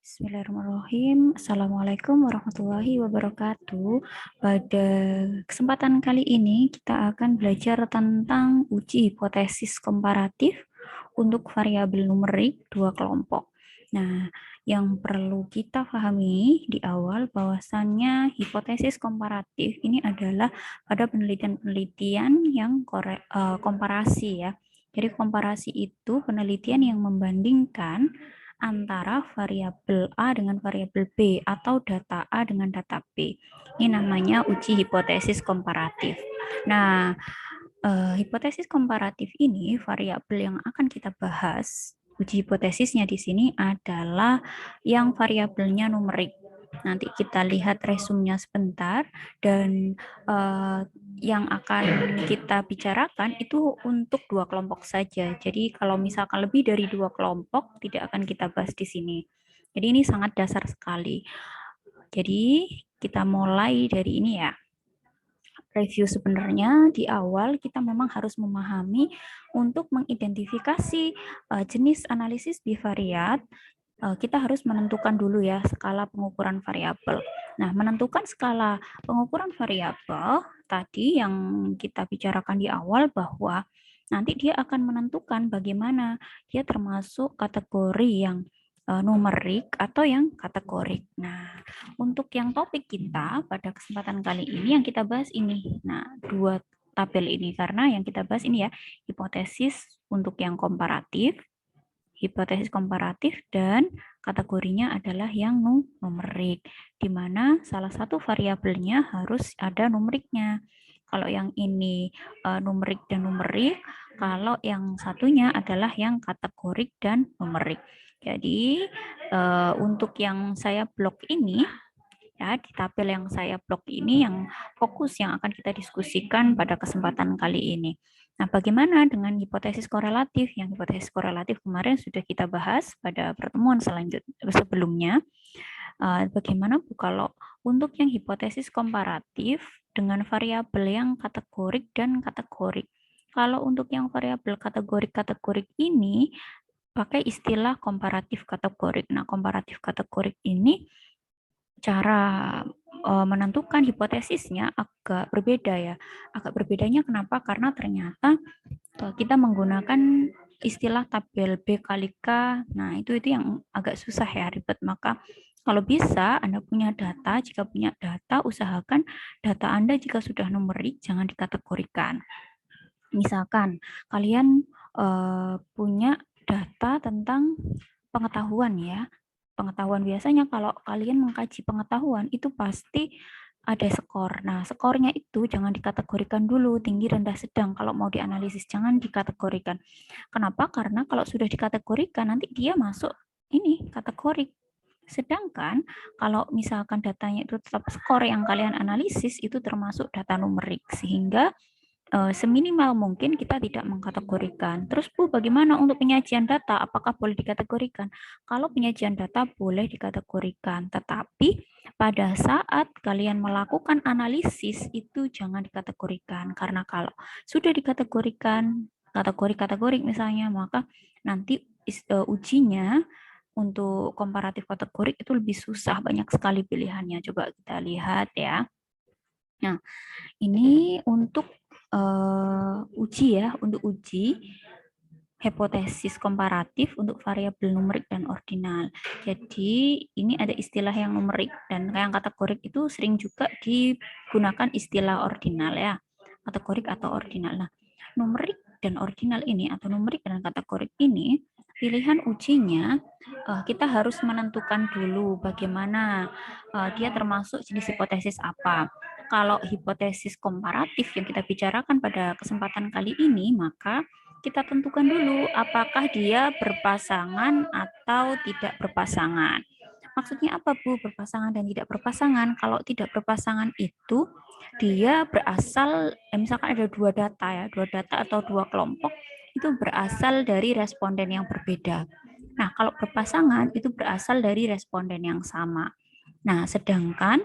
Bismillahirrahmanirrahim. Assalamualaikum warahmatullahi wabarakatuh. Pada kesempatan kali ini kita akan belajar tentang uji hipotesis komparatif untuk variabel numerik dua kelompok. Nah, yang perlu kita pahami di awal bahwasannya hipotesis komparatif ini adalah pada penelitian-penelitian yang komparasi ya. Jadi komparasi itu penelitian yang membandingkan antara variabel A dengan variabel B atau data A dengan data B. Ini namanya uji hipotesis komparatif. Nah, hipotesis komparatif ini variabel yang akan kita bahas. Uji hipotesisnya di sini adalah yang variabelnya numerik. Nanti kita lihat resumnya sebentar dan yang akan kita bicarakan itu untuk dua kelompok saja. Jadi kalau misalkan lebih dari dua kelompok tidak akan kita bahas di sini. Jadi ini sangat dasar sekali. Jadi kita mulai dari ini ya. Review sebenarnya di awal kita memang harus memahami untuk mengidentifikasi jenis analisis bivariat, kita harus menentukan dulu ya skala pengukuran variabel. Nah, menentukan skala pengukuran variabel tadi yang kita bicarakan di awal bahwa nanti dia akan menentukan bagaimana dia termasuk kategori yang numerik atau yang kategorik. Nah, untuk yang topik kita pada kesempatan kali ini yang kita bahas ini. Nah, dua tabel ini karena yang kita bahas ini ya, hipotesis untuk yang komparatif, hipotesis komparatif dan kategorinya adalah yang numerik, di mana salah satu variabelnya harus ada numeriknya. Kalau yang ini numerik dan numerik, kalau yang satunya adalah yang kategorik dan numerik. Jadi untuk yang saya blok ini, ya di tabel yang saya blok ini yang fokus yang akan kita diskusikan pada kesempatan kali ini. Nah, bagaimana dengan hipotesis korelatif? Yang hipotesis korelatif kemarin sudah kita bahas pada pertemuan sebelumnya. Bagaimana Bu kalau untuk yang hipotesis komparatif dengan variabel yang kategorik dan kategorik? Kalau untuk yang variabel kategorik ini pakai istilah komparatif kategorik. Nah, komparatif kategorik ini cara menentukan hipotesisnya agak berbeda ya. Agak berbedanya kenapa? Karena ternyata kita menggunakan istilah tabel B kali K. Nah, itu yang agak susah ya, ribet. Maka kalau bisa Anda punya data, jika punya data, usahakan data Anda jika sudah numerik jangan dikategorikan. Misalkan kalian punya data tentang pengetahuan ya. Pengetahuan biasanya kalau kalian mengkaji pengetahuan itu pasti ada skor. Nah, skornya itu jangan dikategorikan dulu tinggi, rendah, sedang. Kalau mau dianalisis jangan dikategorikan. Kenapa? Karena kalau sudah dikategorikan nanti dia masuk ini kategori. Sedangkan kalau misalkan datanya itu tetap skor yang kalian analisis itu termasuk data numerik sehingga seminimal mungkin kita tidak mengkategorikan. Terus Bu, bagaimana untuk penyajian data? Apakah boleh dikategorikan? Kalau penyajian data boleh dikategorikan, tetapi pada saat kalian melakukan analisis itu jangan dikategorikan. Karena kalau sudah dikategorikan, kategori-kategori misalnya, maka nanti ujinya untuk komparatif kategori itu lebih susah, banyak sekali pilihannya. Coba kita lihat ya. Nah, ini untuk uji ya, untuk uji hipotesis komparatif untuk variabel numerik dan ordinal. Jadi ini ada istilah yang numerik dan yang kategorik itu sering juga digunakan istilah ordinal ya, kategorik atau ordinal. Nah, numerik dan ordinal ini atau numerik dan kategorik ini pilihan ujinya kita harus menentukan dulu bagaimana dia termasuk jenis hipotesis apa. Kalau hipotesis komparatif yang kita bicarakan pada kesempatan kali ini, maka kita tentukan dulu apakah dia berpasangan atau tidak berpasangan. Maksudnya apa Bu, berpasangan dan tidak berpasangan? Kalau tidak berpasangan itu dia berasal, misalkan ada dua data atau dua kelompok, itu berasal dari responden yang berbeda. Nah, kalau berpasangan itu berasal dari responden yang sama. Nah, sedangkan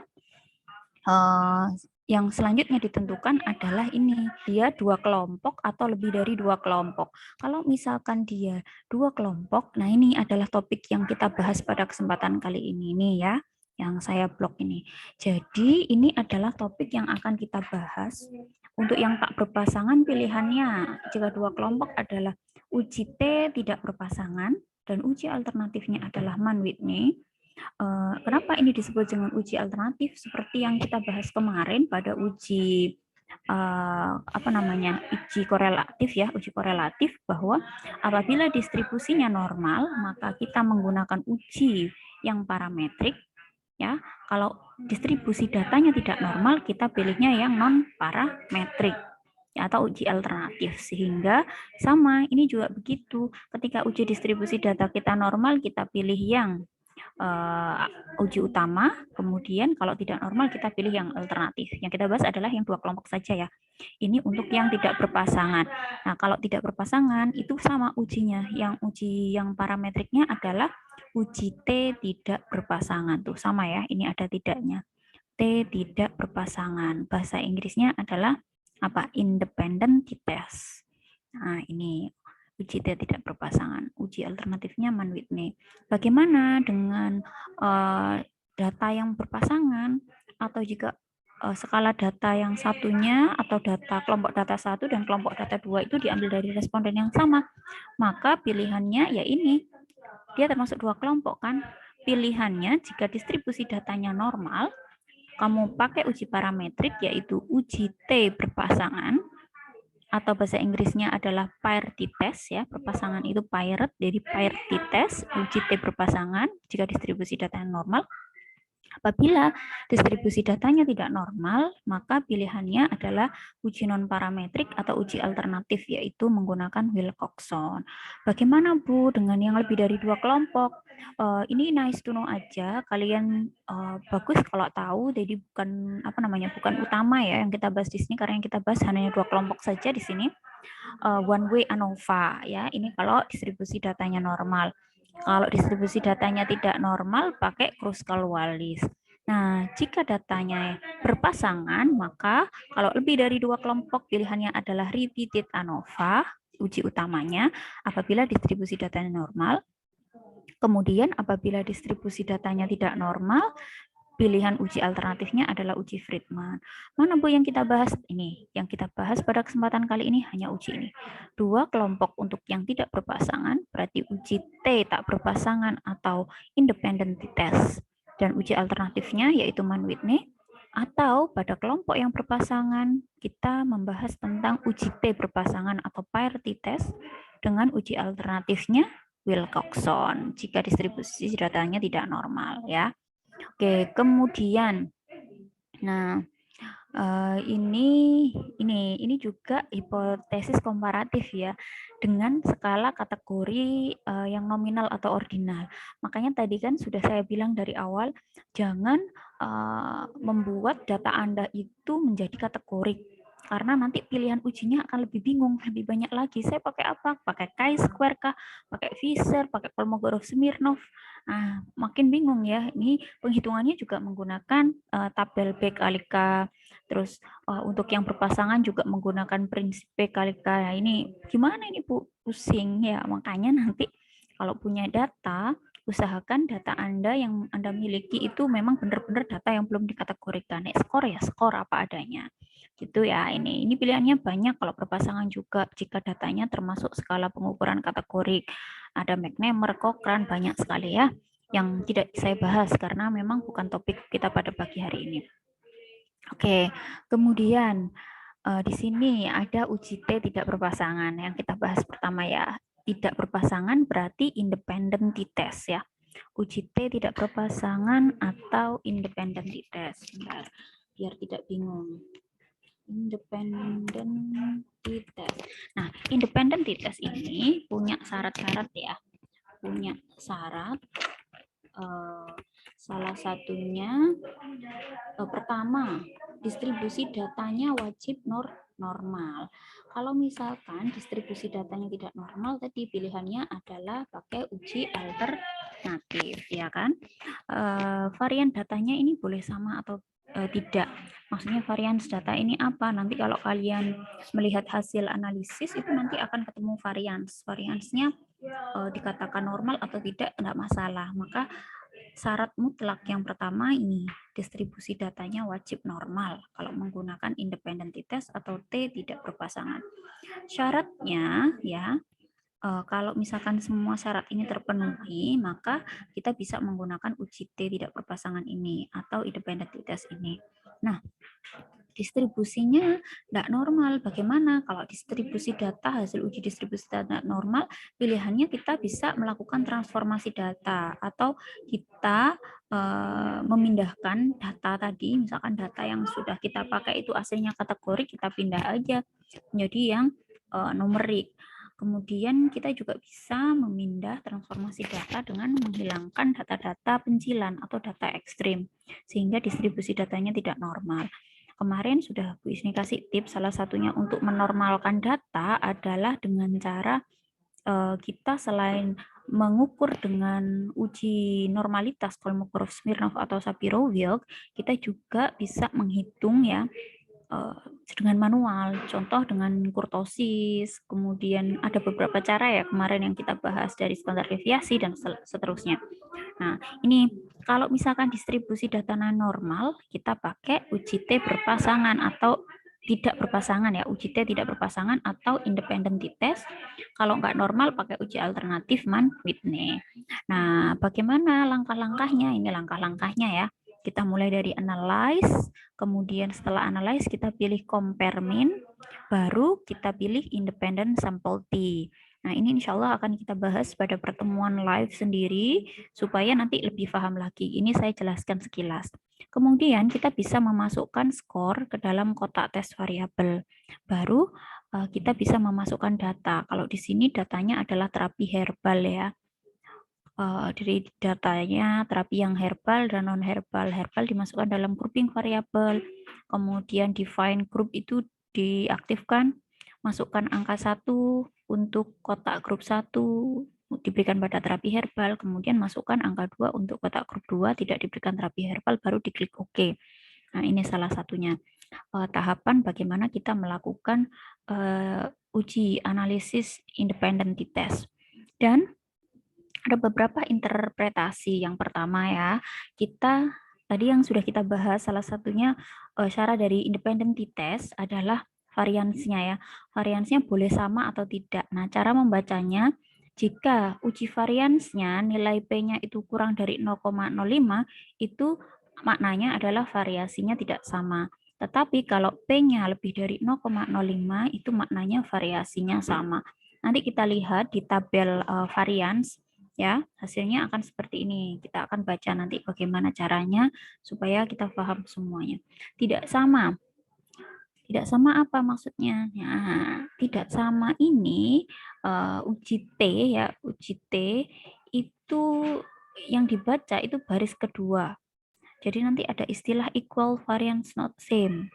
Yang selanjutnya ditentukan adalah ini, dia 2 kelompok atau lebih dari 2 kelompok. Kalau misalkan dia 2 kelompok, nah ini adalah topik yang kita bahas pada kesempatan kali ini nih ya, yang saya blok ini. Jadi ini adalah topik yang akan kita bahas. Untuk yang tak berpasangan pilihannya jika 2 kelompok adalah uji T tidak berpasangan dan uji alternatifnya adalah Mann-Whitney. Kenapa ini disebut dengan uji alternatif? Seperti yang kita bahas kemarin pada uji uji korelatif ya, uji korelatif bahwa apabila distribusinya normal maka kita menggunakan uji yang parametrik ya. Kalau distribusi datanya tidak normal kita pilihnya yang non parametrik atau uji alternatif. Sehingga sama ini juga begitu, ketika uji distribusi data kita normal kita pilih yang uji utama, kemudian kalau tidak normal kita pilih yang alternatif. Yang kita bahas adalah yang 2 kelompok saja ya. Ini untuk yang tidak berpasangan. Nah, kalau tidak berpasangan itu sama ujinya. Yang uji yang parametriknya adalah uji T tidak berpasangan. Tuh sama ya, ini ada tidaknya. T tidak berpasangan. Bahasa Inggrisnya adalah apa? Independent test. Nah, ini uji T tidak berpasangan. Uji alternatifnya Mann-Whitney. Bagaimana dengan data yang berpasangan atau jika skala data yang satunya atau data kelompok data 1 dan kelompok data 2 itu diambil dari responden yang sama, maka pilihannya ya ini, dia termasuk 2 kelompok kan. Pilihannya jika distribusi datanya normal, kamu pakai uji parametrik yaitu uji T berpasangan, atau bahasa Inggrisnya adalah parity test ya, berpasangan itu paired, jadi parity test, uji T berpasangan jika distribusi data yang normal. Apabila distribusi datanya tidak normal, maka pilihannya adalah uji non-parametrik atau uji alternatif, yaitu menggunakan Wilcoxon. Bagaimana Bu dengan yang lebih dari 2 kelompok? Ini nice to know aja, kalian bagus kalau tahu, jadi bukan utama ya yang kita bahas di sini, karena yang kita bahas hanya 2 kelompok saja di sini. One way ANOVA ya, ini kalau distribusi datanya normal. Kalau distribusi datanya tidak normal, pakai Kruskal-Wallis. Nah, jika datanya berpasangan, maka kalau lebih dari 2 kelompok, pilihannya adalah repeated ANOVA, uji utamanya, apabila distribusi datanya normal. Kemudian apabila distribusi datanya tidak normal, pilihan uji alternatifnya adalah uji Friedman. Mana Bu yang kita bahas? Ini, yang kita bahas pada kesempatan kali ini hanya uji ini. 2 kelompok untuk yang tidak berpasangan, berarti uji T tak berpasangan atau independent test. Dan uji alternatifnya yaitu Mann-Whitney. Atau pada kelompok yang berpasangan, kita membahas tentang uji T berpasangan atau parity test dengan uji alternatifnya Wilcoxon jika distribusi datanya tidak normal ya. Oke, kemudian, nah ini juga hipotesis komparatif ya dengan skala kategori yang nominal atau ordinal. Makanya tadi kan sudah saya bilang dari awal, jangan membuat data Anda itu menjadi kategori. Karena nanti pilihan ujinya akan lebih bingung, lebih banyak lagi. Saya pakai apa? Pakai chi-square kah? Pakai Fisher, pakai Kolmogorov-Smirnov. Nah, makin bingung ya. Ini penghitungannya juga menggunakan tabel B kali K. Terus untuk yang berpasangan juga menggunakan prinsip P kali K. Nah, ini gimana ini Bu? Pusing ya. Makanya nanti kalau punya data, usahakan data Anda yang Anda miliki itu memang benar-benar data yang belum dikategorikan. Skor ya skor apa adanya. Gitu ya. Ini pilihannya banyak kalau berpasangan juga jika datanya termasuk skala pengukuran kategori. Ada McNemer, Cochrane, banyak sekali ya yang tidak saya bahas karena memang bukan topik kita pada pagi hari ini. Oke, kemudian di sini ada uji T tidak berpasangan yang kita bahas pertama ya. Tidak berpasangan berarti independent test ya. Uji T tidak berpasangan atau independent test. Bentar, biar tidak bingung. Independent test. Nah, independent test ini punya syarat-syarat ya. Punya syarat. Salah satunya pertama, distribusi datanya wajib normal. Kalau misalkan distribusi datanya tidak normal, tadi pilihannya adalah pakai uji alternatif, ya kan? Varian datanya ini boleh sama atau tidak. Maksudnya varians data ini apa? Nanti kalau kalian melihat hasil analisis itu nanti akan ketemu varians. Variansnya dikatakan normal atau tidak, enggak masalah. Maka syarat mutlak yang pertama ini distribusi datanya wajib normal kalau menggunakan independent t-test atau T tidak berpasangan. Syaratnya ya kalau misalkan semua syarat ini terpenuhi, maka kita bisa menggunakan uji T tidak berpasangan ini atau independent t-test ini. Nah, distribusinya tidak normal. Bagaimana kalau distribusi data, hasil uji distribusi data normal, pilihannya kita bisa melakukan transformasi data atau kita memindahkan data tadi, misalkan data yang sudah kita pakai itu aslinya kategori, kita pindah aja menjadi yang numerik. Kemudian kita juga bisa memindah transformasi data dengan menghilangkan data-data pencilan atau data ekstrim, sehingga distribusi datanya tidak normal. Kemarin sudah Bu Isni kasih tips, salah satunya untuk menormalkan data adalah dengan cara kita selain mengukur dengan uji normalitas Kolmogorov-Smirnov atau Shapiro-Wilk, kita juga bisa menghitung ya dengan manual, contoh dengan kurtosis, kemudian ada beberapa cara ya kemarin yang kita bahas dari standar deviasi dan seterusnya. Nah, ini kalau misalkan distribusi data normal, kita pakai uji T berpasangan atau tidak berpasangan ya, uji T tidak berpasangan atau independent t-test. Kalau nggak normal pakai uji alternatif Mann-Whitney. Nah, bagaimana langkah-langkahnya? Ini langkah-langkahnya ya. Kita mulai dari analyze, kemudian setelah analyze kita pilih compare mean, baru kita pilih independent sample T. Nah, ini insya Allah akan kita bahas pada pertemuan live sendiri, supaya nanti lebih paham lagi. Ini saya jelaskan sekilas. Kemudian kita bisa memasukkan skor ke dalam kotak tes variabel. Baru kita bisa memasukkan data. Kalau di sini datanya adalah terapi herbal ya. Dari datanya terapi yang herbal dan non herbal. Herbal dimasukkan dalam grouping variabel, kemudian define group itu diaktifkan, masukkan angka 1 untuk kotak grup 1 diberikan pada terapi herbal, kemudian masukkan angka 2 untuk kotak grup 2 tidak diberikan terapi herbal, baru diklik OK. Nah, ini salah satunya tahapan bagaimana kita melakukan uji analisis independent t-test. Dan ada beberapa interpretasi. Yang pertama ya, kita tadi yang sudah kita bahas, salah satunya syarat dari independent t-test adalah variansnya ya. Variansnya boleh sama atau tidak. Nah, cara membacanya, jika uji variansnya nilai P-nya itu kurang dari 0,05, itu maknanya adalah variasinya tidak sama. Tetapi kalau P-nya lebih dari 0,05, itu maknanya variasinya sama. Nanti kita lihat di tabel varians, ya, hasilnya akan seperti ini. Kita akan baca nanti bagaimana caranya supaya kita paham semuanya. Tidak sama. Tidak sama apa maksudnya? Nah, tidak sama ini uji T ya, uji T itu yang dibaca itu baris kedua. Jadi nanti ada istilah equal variance not same.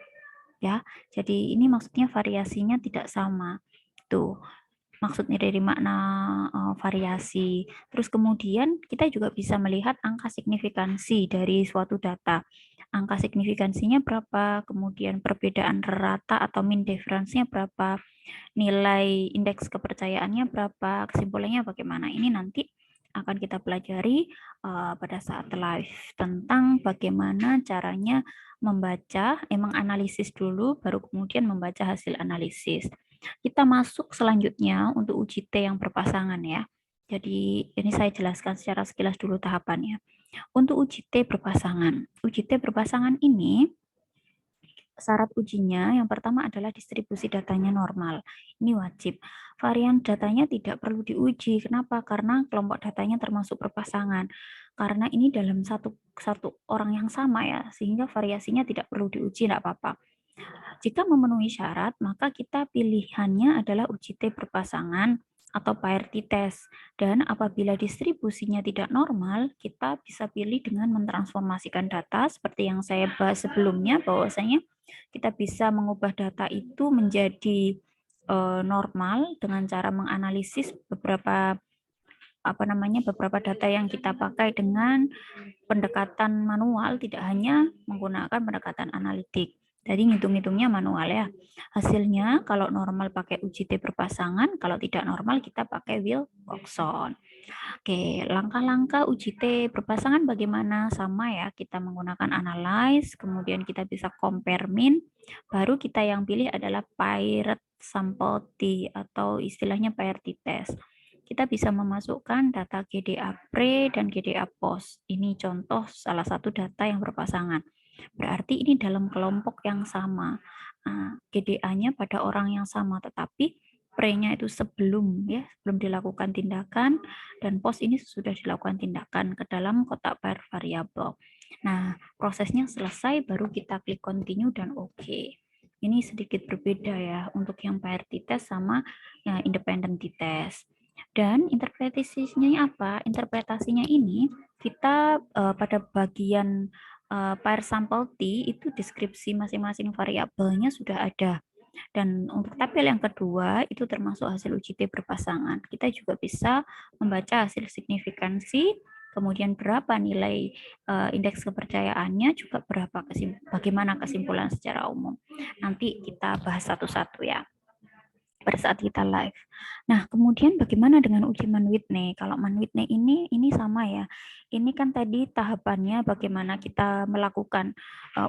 Ya. Jadi ini maksudnya variasinya tidak sama. Tuh maksudnya dari makna variasi. Terus kemudian kita juga bisa melihat angka signifikansi dari suatu data. Angka signifikansinya berapa, kemudian perbedaan rata atau mean difference-nya berapa, nilai indeks kepercayaannya berapa, kesimpulannya bagaimana. Ini nanti akan kita pelajari pada saat live tentang bagaimana caranya membaca, menganalisis dulu, baru kemudian membaca hasil analisis. Kita masuk selanjutnya untuk uji T yang berpasangan ya. Jadi ini saya jelaskan secara sekilas dulu tahapannya. Untuk uji T berpasangan. Uji T berpasangan ini syarat ujinya yang pertama adalah distribusi datanya normal. Ini wajib. Varian datanya tidak perlu diuji. Kenapa? Karena kelompok datanya termasuk berpasangan. Karena ini dalam satu orang yang sama ya, sehingga variasinya tidak perlu diuji, tidak apa-apa. Jika memenuhi syarat, maka kita pilihannya adalah uji T berpasangan atau pair t-test. Dan apabila distribusinya tidak normal, kita bisa pilih dengan mentransformasikan data seperti yang saya bahas sebelumnya, bahwasanya kita bisa mengubah data itu menjadi normal dengan cara menganalisis beberapa beberapa data yang kita pakai dengan pendekatan manual, tidak hanya menggunakan pendekatan analitik. Jadi ngitung-ngitungnya manual ya. Hasilnya kalau normal pakai UJT berpasangan, kalau tidak normal kita pakai Wilcoxon. Oke, langkah-langkah UJT berpasangan bagaimana? Sama ya, kita menggunakan analyze, kemudian kita bisa compare mean, baru kita yang pilih adalah paired sample T atau istilahnya paired t-test. Kita bisa memasukkan data GDA pre dan GDA post. Ini contoh salah satu data yang berpasangan. Berarti ini dalam kelompok yang sama. Nah, GDA-nya pada orang yang sama, tetapi pre-nya itu sebelum dilakukan tindakan, dan post ini sudah dilakukan tindakan ke dalam kotak pair variabel. Nah, prosesnya selesai baru kita klik continue dan oke. Ini sedikit berbeda ya untuk yang pair t-test sama independent t-test. Dan interpretasinya apa? Interpretasinya ini kita pada bagian pair sample T itu deskripsi masing-masing variabelnya sudah ada. Dan untuk tabel yang kedua itu termasuk hasil UJT berpasangan. Kita juga bisa membaca hasil signifikansi, kemudian berapa nilai indeks kepercayaannya, juga bagaimana kesimpulan secara umum. Nanti kita bahas satu-satu ya pada saat kita live. Nah, kemudian bagaimana dengan uji Mann-Whitney? Kalau Mann-Whitney ini sama ya. Ini kan tadi tahapannya bagaimana kita melakukan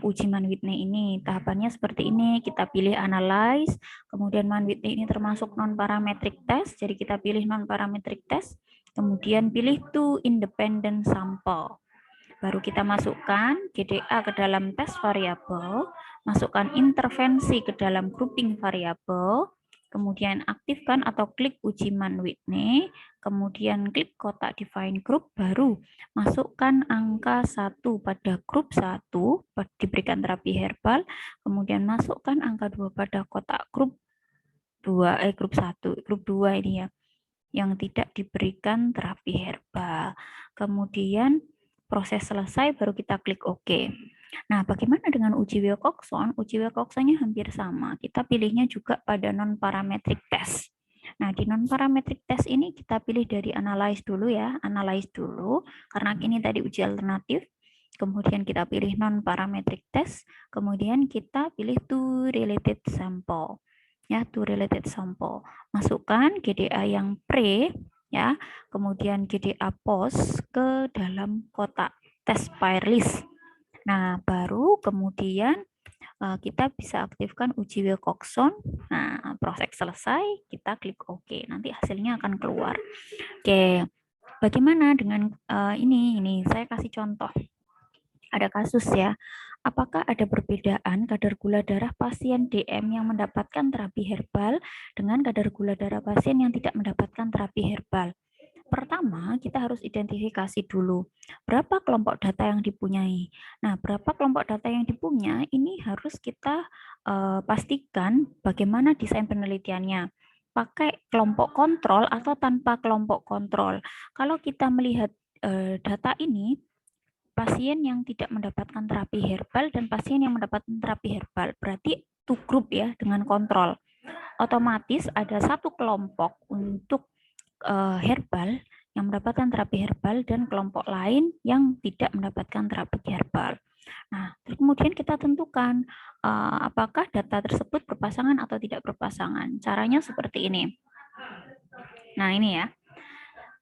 uji Mann-Whitney ini. Tahapannya seperti ini, kita pilih analyze, kemudian Mann-Whitney ini termasuk non-parametric test, jadi kita pilih non-parametric test, kemudian pilih two independent sample. Baru kita masukkan GDA ke dalam tes variabel, masukkan intervensi ke dalam grouping variabel, kemudian aktifkan atau klik uji Mann-Whitney, kemudian klik kotak define group, baru masukkan angka 1 pada grup 1, diberikan terapi herbal, kemudian masukkan angka 2 pada kotak grup 2, grup 1, grup 2 ini ya, yang tidak diberikan terapi herbal. Kemudian proses selesai baru kita klik OK. Nah, bagaimana dengan uji Wilcoxon? Uji Wilcoxonnya hampir sama. Kita pilihnya juga pada non-parametric test. Nah, di non-parametric test ini kita pilih dari analyze dulu ya. Analyze dulu, karena ini tadi uji alternatif. Kemudian kita pilih non-parametric test. Kemudian kita pilih two related sample. Ya, two related sample. Masukkan GDA yang pre, ya, kemudian GDA post ke dalam kotak test pair list. Nah, baru kemudian kita bisa aktifkan uji Wilcoxon. Nah, proses selesai, kita klik OK. Nanti hasilnya akan keluar. Oke, bagaimana dengan ini saya kasih contoh. Ada kasus ya. Apakah ada perbedaan kadar gula darah pasien DM yang mendapatkan terapi herbal dengan kadar gula darah pasien yang tidak mendapatkan terapi herbal? Pertama, kita harus identifikasi dulu berapa kelompok data yang dipunyai. Nah, berapa kelompok data yang dipunyai ini harus kita pastikan bagaimana desain penelitiannya. Pakai kelompok kontrol atau tanpa kelompok kontrol. Kalau kita melihat data ini, pasien yang tidak mendapatkan terapi herbal dan pasien yang mendapatkan terapi herbal, berarti two group ya dengan kontrol. Otomatis ada satu kelompok untuk herbal yang mendapatkan terapi herbal dan kelompok lain yang tidak mendapatkan terapi herbal. Nah, kemudian kita tentukan apakah data tersebut berpasangan atau tidak berpasangan. Caranya seperti ini. Nah, ini ya.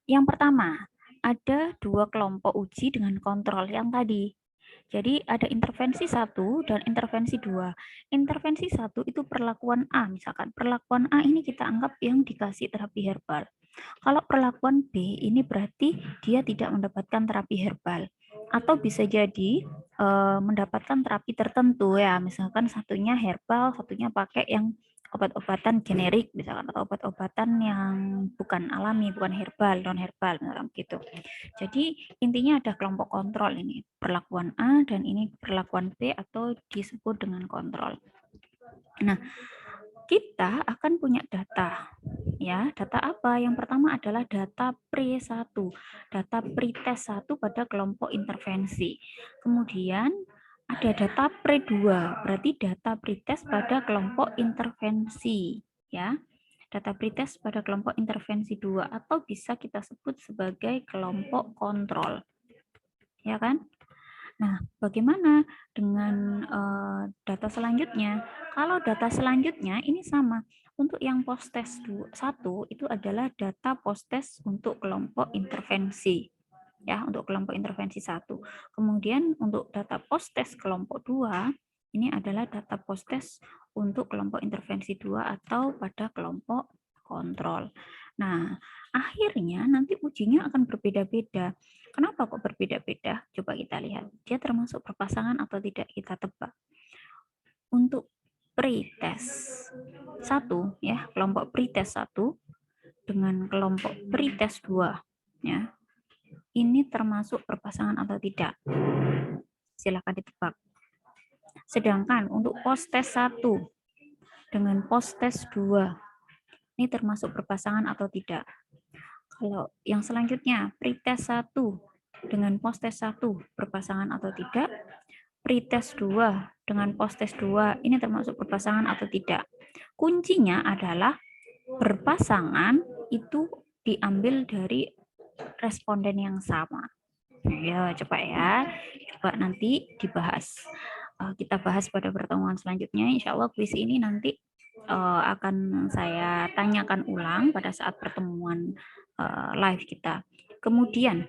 Yang pertama, ada dua kelompok uji dengan kontrol yang tadi. Jadi ada intervensi 1 dan intervensi 2. Intervensi 1 itu perlakuan A, misalkan. Perlakuan A ini kita anggap yang dikasih terapi herbal. Kalau perlakuan B ini berarti dia tidak mendapatkan terapi herbal. Atau bisa jadi mendapatkan terapi tertentu ya, misalkan satunya herbal, satunya pakai yang obat-obatan generik misalkan, atau obat-obatan yang bukan alami, bukan herbal, non herbal gitu. Jadi intinya ada kelompok kontrol ini, perlakuan A dan ini perlakuan B atau disebut dengan kontrol. Nah, kita akan punya data. Ya, data apa? Yang pertama adalah data pre-1, data pre-test 1 pada kelompok intervensi. Kemudian ada data pre-2, berarti data pre-test pada kelompok intervensi, ya. data pretest pada kelompok intervensi 2 atau bisa kita sebut sebagai kelompok kontrol. Ya kan? Nah, bagaimana dengan data selanjutnya? Kalau data selanjutnya ini sama. Untuk yang post-test 1 itu adalah data post-test untuk kelompok intervensi. Ya, untuk kelompok intervensi 1. Kemudian untuk data post-test kelompok 2, ini adalah data post-test untuk kelompok intervensi 2 atau pada kelompok kontrol. Nah, akhirnya nanti ujinya akan berbeda-beda. Kenapa kok berbeda-beda? Coba kita lihat. Dia termasuk berpasangan atau tidak, kita tebak. Untuk pretest 1 ya, kelompok pretest 1 dengan kelompok pretest 2 ya. Ini termasuk berpasangan atau tidak? Silakan ditebak. Sedangkan untuk post-test 1 dengan post-test 2 ini termasuk berpasangan atau tidak? Kalau yang selanjutnya, pretest 1 dengan post-test 1 berpasangan atau tidak? Pretest 2 dengan post-test 2 ini termasuk berpasangan atau tidak? Kuncinya adalah berpasangan itu diambil dari responden yang sama. Ya, coba ya. Coba nanti dibahas. Kita bahas pada pertemuan selanjutnya. Insya Allah kuis ini nanti akan saya tanyakan ulang pada saat pertemuan live kita. Kemudian,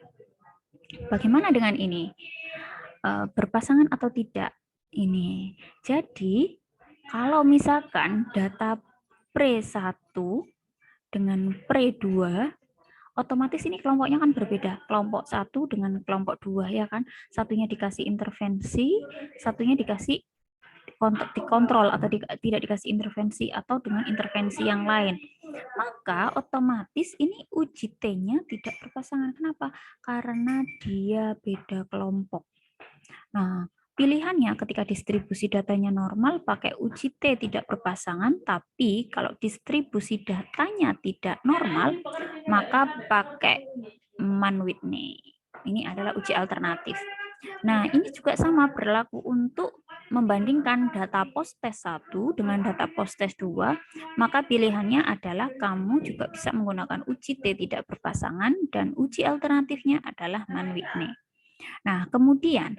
bagaimana dengan ini? Berpasangan atau tidak? Ini. Jadi, kalau misalkan data pre-1 dengan pre-2, otomatis ini kelompoknya kan berbeda. Kelompok 1 dengan kelompok 2 ya kan. Satunya dikasih intervensi, satunya dikasih dikontrol atau tidak dikasih intervensi atau dengan intervensi yang lain. Maka otomatis ini uji T-nya tidak berpasangan. Kenapa? Karena dia beda kelompok. Nah, pilihannya ketika distribusi datanya normal pakai uji T tidak berpasangan, tapi kalau distribusi datanya tidak normal, maka pakai Mann-Whitney. Ini adalah uji alternatif. Nah, ini juga sama berlaku untuk membandingkan data post-test 1 dengan data post-test 2, maka pilihannya adalah kamu juga bisa menggunakan uji T tidak berpasangan dan uji alternatifnya adalah Mann-Whitney. Nah, kemudian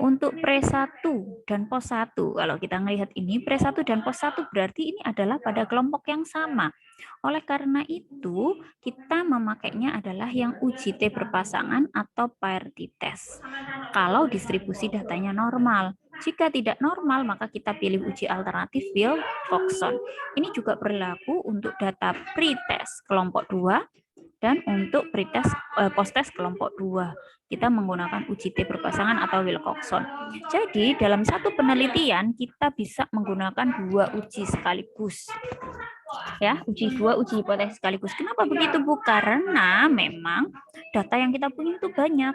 untuk pre-1 dan pos-1, kalau kita melihat ini, pre-1 dan pos-1 berarti ini adalah pada kelompok yang sama. Oleh karena itu, kita memakainya adalah yang uji T berpasangan atau parity test. Kalau distribusi datanya normal. Jika tidak normal, maka kita pilih uji alternatif Wilcoxon. Ini juga berlaku untuk data pre-test kelompok 2 dan untuk pretest post-test kelompok 2 kita menggunakan uji T berpasangan atau Wilcoxon. Jadi dalam satu penelitian kita bisa menggunakan 2 uji sekaligus. Ya, dua uji hipotesis sekaligus. Kenapa begitu, Bu? Karena memang data yang kita punya itu banyak.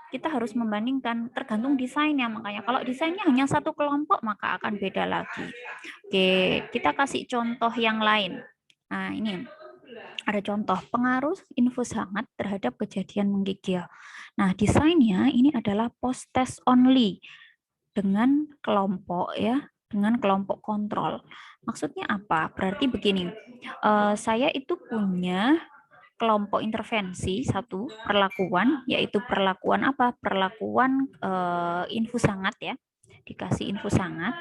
Kita harus membandingkan tergantung desainnya. Makanya kalau desainnya hanya satu kelompok maka akan beda lagi. Oke, kita kasih contoh yang lain. Nah, ini ada contoh pengaruh infus hangat terhadap kejadian menggigil. Nah, desainnya ini adalah post-test only dengan kelompok ya, dengan kelompok kontrol. Maksudnya apa? Berarti begini, saya itu punya kelompok intervensi satu perlakuan, yaitu perlakuan apa? Perlakuan infus hangat ya, dikasih infus hangat.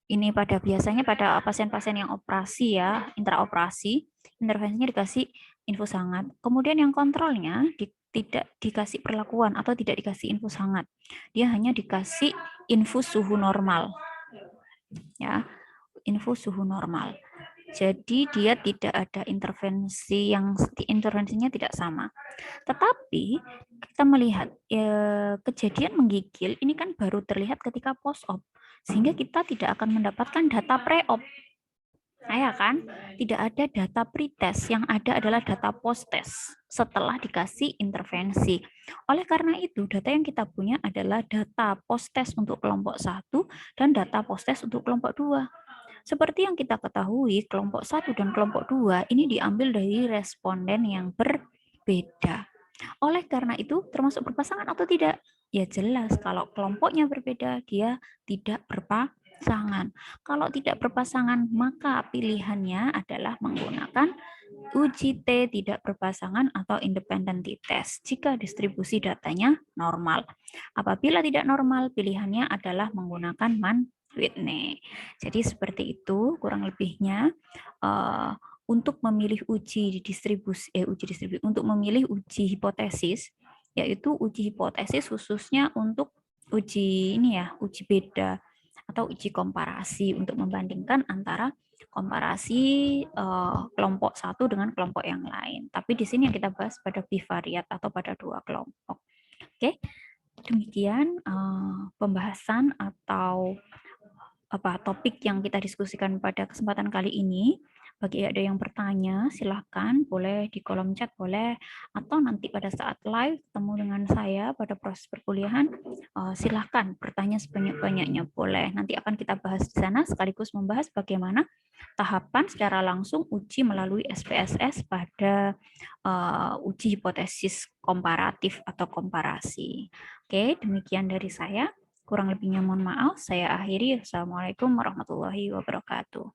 Ini biasanya pada pasien-pasien yang operasi ya, intraoperasi, intervensinya dikasih infus hangat. Kemudian yang kontrolnya tidak dikasih perlakuan atau tidak dikasih infus hangat. Dia hanya dikasih infus suhu normal. Ya, infus suhu normal. Jadi dia tidak ada intervensinya tidak sama. Tetapi kita melihat kejadian menggigil ini kan baru terlihat ketika post-op, sehingga kita tidak akan mendapatkan data pre-op. Ya kan? Tidak ada data pretest, yang ada adalah data post-test setelah dikasih intervensi. Oleh karena itu, data yang kita punya adalah data post-test untuk kelompok 1 dan data post-test untuk kelompok 2. Seperti yang kita ketahui, kelompok 1 dan kelompok 2 ini diambil dari responden yang berbeda. Oleh karena itu, termasuk berpasangan atau tidak? Ya jelas, kalau kelompoknya berbeda, dia tidak berpasangan. berpasangan. Kalau tidak berpasangan, maka pilihannya adalah menggunakan uji T tidak berpasangan atau independent t-test jika distribusi datanya normal. Apabila tidak normal, pilihannya adalah menggunakan Mann-Whitney. Jadi seperti itu kurang lebihnya untuk memilih uji distribusi untuk memilih uji hipotesis, yaitu uji hipotesis khususnya untuk uji ini ya, uji beda atau uji komparasi untuk membandingkan antara komparasi kelompok satu dengan kelompok yang lain. Tapi di sini yang kita bahas pada bivariat atau pada dua kelompok. Oke, demikian pembahasan atau topik yang kita diskusikan pada kesempatan kali ini. Bagi ada yang bertanya, silahkan boleh di kolom chat boleh, atau nanti pada saat live ketemu dengan saya pada proses perkuliahan, silahkan bertanya sebanyak-banyaknya boleh. Nanti akan kita bahas di sana sekaligus membahas bagaimana tahapan secara langsung uji melalui SPSS pada uji hipotesis komparatif atau komparasi. Oke, demikian dari saya. Kurang lebihnya mohon maaf, saya akhiri. Assalamualaikum warahmatullahi wabarakatuh.